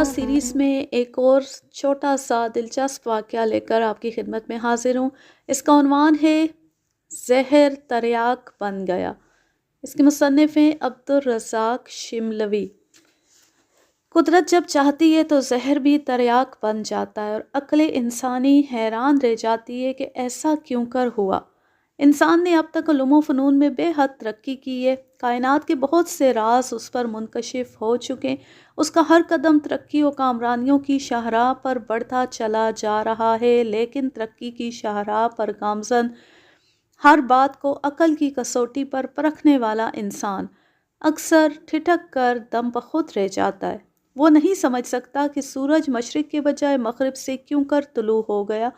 روزمرہ سیریز میں ایک اور چھوٹا سا دلچسپ واقعہ لے کر آپ کی خدمت میں حاضر ہوں۔ اس کا عنوان ہے زہر تریاک بن گیا۔ اس کے مصنف ہیں عبدالرزاق شملوی۔ قدرت جب چاہتی ہے تو زہر بھی تریاک بن جاتا ہے اور عقل انسانی حیران رہ جاتی ہے کہ ایسا کیوں کر ہوا۔ انسان نے اب تک علوم و فنون میں بے حد ترقی کی ہے، کائنات کے بہت سے راز اس پر منکشف ہو چکے، اس کا ہر قدم ترقی و کامرانیوں کی شاہراہ پر بڑھتا چلا جا رہا ہے، لیکن ترقی کی شاہراہ پر گامزن ہر بات کو عقل کی کسوٹی پر پرکھنے والا انسان اکثر ٹھٹک کر دم بخود رہ جاتا ہے۔ وہ نہیں سمجھ سکتا کہ سورج مشرق کے بجائے مغرب سے کیوں کر طلوع ہو گیا،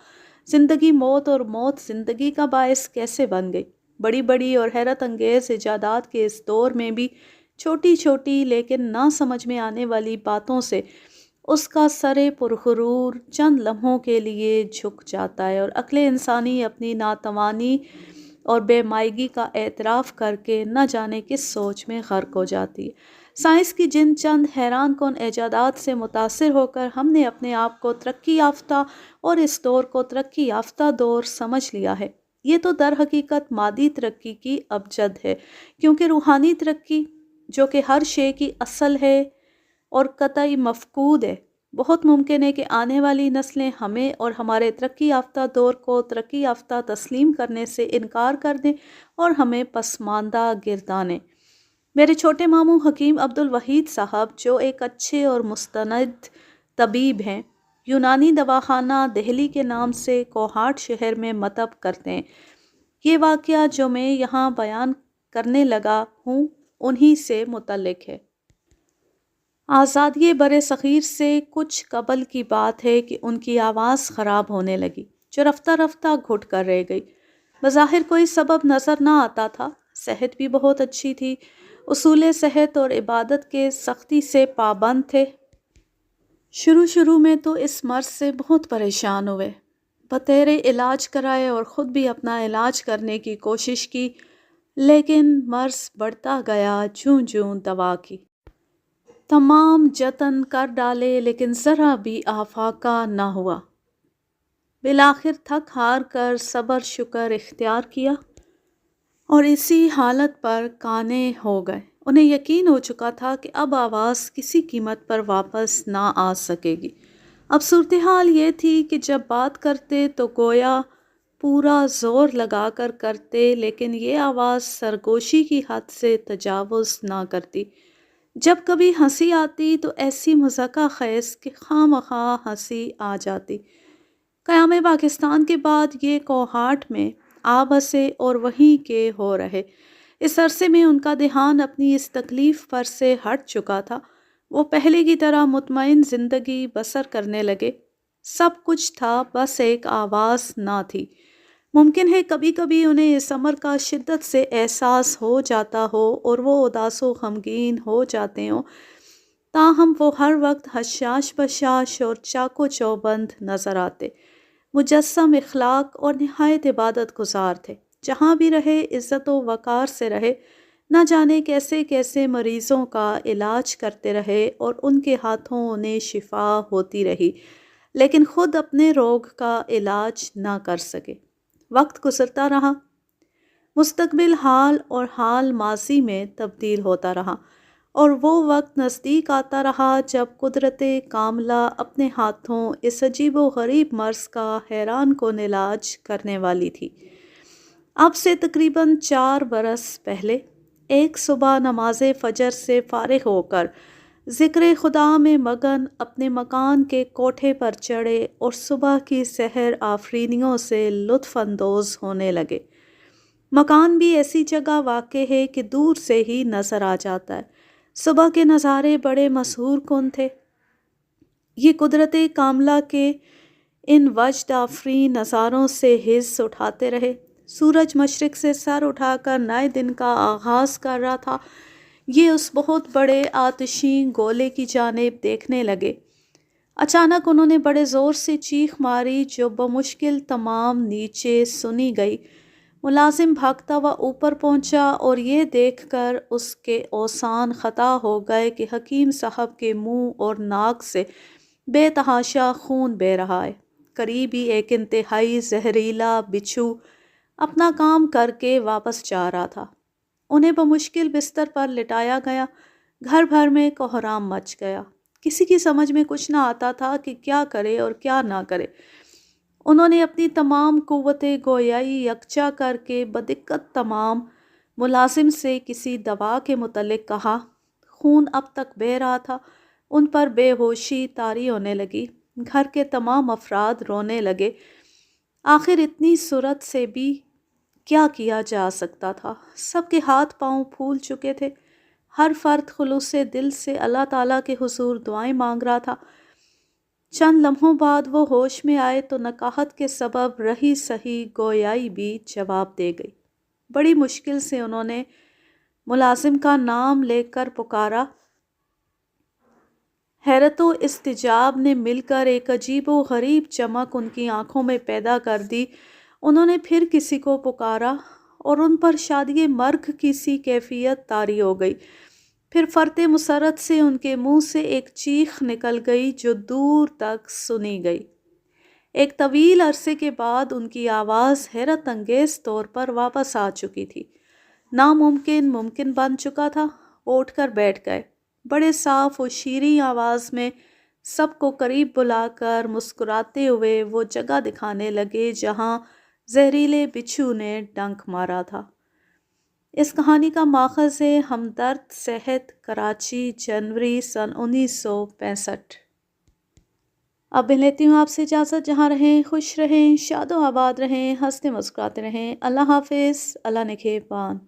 زندگی موت اور موت زندگی کا باعث کیسے بن گئی۔ بڑی بڑی اور حیرت انگیز ایجادات کے اس دور میں بھی چھوٹی چھوٹی لیکن نہ سمجھ میں آنے والی باتوں سے اس کا سر پرغرور چند لمحوں کے لیے جھک جاتا ہے اور عقل انسانی اپنی ناتوانی اور بے مائگی کا اعتراف کر کے نہ جانے کس سوچ میں غرق ہو جاتی ہے۔ سائنس کی جن چند حیران کن ایجادات سے متاثر ہو کر ہم نے اپنے آپ کو ترقی یافتہ اور اس دور کو ترقی یافتہ دور سمجھ لیا ہے، یہ تو در حقیقت مادی ترقی کی ابجد ہے، کیونکہ روحانی ترقی جو کہ ہر شے کی اصل ہے اور قطعی مفقود ہے، بہت ممکن ہے کہ آنے والی نسلیں ہمیں اور ہمارے ترقی یافتہ دور کو ترقی یافتہ تسلیم کرنے سے انکار کر دیں اور ہمیں پسماندہ گردانیں۔ میرے چھوٹے ماموں حکیم عبدالوحید صاحب جو ایک اچھے اور مستند طبیب ہیں، یونانی دواخانہ دہلی کے نام سے کوہاٹ شہر میں مطب کرتے ہیں۔ یہ واقعہ جو میں یہاں بیان کرنے لگا ہوں انہی سے متعلق ہے۔ آزادی بر صغیر سے کچھ قبل کی بات ہے کہ ان کی آواز خراب ہونے لگی، جو رفتہ رفتہ گھٹ کر رہ گئی۔ بظاہر کوئی سبب نظر نہ آتا تھا، صحت بھی بہت اچھی تھی، اصول صحت اور عبادت کے سختی سے پابند تھے۔ شروع میں تو اس مرض سے بہت پریشان ہوئے، بطور علاج کرائے اور خود بھی اپنا علاج کرنے کی کوشش کی، لیکن مرض بڑھتا گیا جوں جوں دوا کی تمام جتن کر ڈالے، لیکن ذرا بھی افاقہ نہ ہوا۔ بالآخر تھک ہار کر صبر شکر اختیار کیا اور اسی حالت پر قانع ہو گئے۔ انہیں یقین ہو چکا تھا کہ اب آواز کسی قیمت پر واپس نہ آ سکے گی۔ اب صورتحال یہ تھی کہ جب بات کرتے تو گویا پورا زور لگا کر کرتے، لیکن یہ آواز سرگوشی کی حد سے تجاوز نہ کرتی۔ جب کبھی ہنسی آتی تو ایسی مضحکہ خیز کہ خواہ مخواہ ہنسی آ جاتی۔ قیام پاکستان کے بعد یہ کوہاٹ میں آ بسے اور وہیں کے ہو رہے۔ اس عرصے میں ان کا دھیان اپنی اس تکلیف پر سے ہٹ چکا تھا، وہ پہلے کی طرح مطمئن زندگی بسر کرنے لگے۔ سب کچھ تھا، بس ایک آواز نہ تھی۔ ممکن ہے کبھی کبھی انہیں اس امر کا شدت سے احساس ہو جاتا ہو اور وہ اداس و غمگین ہو جاتے ہوں، تاہم وہ ہر وقت حشاش بشاش اور چاق و چوبند نظر آتے، مجسم اخلاق اور نہایت عبادت گزار تھے۔ جہاں بھی رہے عزت و وقار سے رہے، نہ جانے کیسے کیسے مریضوں کا علاج کرتے رہے اور ان کے ہاتھوں انہیں شفا ہوتی رہی، لیکن خود اپنے روگ کا علاج نہ کر سکے۔ وقت گزرتا رہا، مستقبل حال اور حال ماضی میں تبدیل ہوتا رہا، اور وہ وقت نزدیک آتا رہا جب قدرت کاملہ اپنے ہاتھوں اس عجیب و غریب مرض کا حیران کن علاج کرنے والی تھی۔ اب سے تقریباً 4 برس پہلے ایک صبح نماز فجر سے فارغ ہو کر ذکر خدا میں مگن اپنے مکان کے کوٹھے پر چڑھے اور صبح کی سحر آفرینیوں سے لطف اندوز ہونے لگے۔ مکان بھی ایسی جگہ واقع ہے کہ دور سے ہی نظر آ جاتا ہے۔ صبح کے نظارے بڑے مسحور کن تھے۔ یہ قدرت کاملہ کے ان وجد آفرین نظاروں سے حظ اٹھاتے رہے۔ سورج مشرق سے سر اٹھا کر نئے دن کا آغاز کر رہا تھا۔ یہ اس بہت بڑے آتشین گولے کی جانب دیکھنے لگے۔ اچانک انہوں نے بڑے زور سے چیخ ماری جو بمشکل تمام نیچے سنی گئی۔ ملازم بھاگتا ہوا اوپر پہنچا اور یہ دیکھ کر اس کے اوسان خطا ہو گئے کہ حکیم صاحب کے منہ اور ناک سے بے تحاشا خون بہہ رہا ہے۔ قریبی ایک انتہائی زہریلا بچھو اپنا کام کر کے واپس جا رہا تھا۔ انہیں بمشکل بستر پر لٹایا گیا۔ گھر بھر میں کوہرام مچ گیا۔ کسی کی سمجھ میں کچھ نہ آتا تھا کہ کیا کرے اور کیا نہ کرے۔ انہوں نے اپنی تمام قوت گویائی یکجا کر کے بدقت تمام ملازم سے کسی دوا کے متعلق کہا۔ خون اب تک بہہ رہا تھا۔ ان پر بے ہوشی طاری ہونے لگی۔ گھر کے تمام افراد رونے لگے۔ آخر اتنی صورت سے بھی کیا کیا جا سکتا تھا؟ سب کے ہاتھ پاؤں پھول چکے تھے۔ ہر فرد خلوص دل سے اللہ تعالیٰ کے حضور دعائیں مانگ رہا تھا۔ چند لمحوں بعد وہ ہوش میں آئے تو نکاہت کے سبب رہی سہی گویائی بھی جواب دے گئی۔ بڑی مشکل سے انہوں نے ملازم کا نام لے کر پکارا۔ حیرت و استعجاب نے مل کر ایک عجیب و غریب چمک ان کی آنکھوں میں پیدا کر دی۔ انہوں نے پھر کسی کو پکارا اور ان پر شادی مرگ کی سی کیفیت طاری ہو گئی۔ پھر فرط مسرت سے ان کے منہ سے ایک چیخ نکل گئی جو دور تک سنی گئی۔ ایک طویل عرصے کے بعد ان کی آواز حیرت انگیز طور پر واپس آ چکی تھی۔ ناممکن ممکن بن چکا تھا۔ وہ اٹھ کر بیٹھ گئے۔ بڑے صاف و شیریں آواز میں سب کو قریب بلا کر مسکراتے ہوئے وہ جگہ دکھانے لگے جہاں زہریلے بچھو نے ڈنک مارا تھا۔ اس کہانی کا ماخذ ہے ہمدرد صحت، کراچی، جنوری سن 1965۔ اب میں لیتی ہوں آپ سے اجازت۔ جہاں رہیں خوش رہیں، شاد و آباد رہیں، ہنستے مسکراتے رہیں۔ اللہ حافظ۔ اللہ نگہبان۔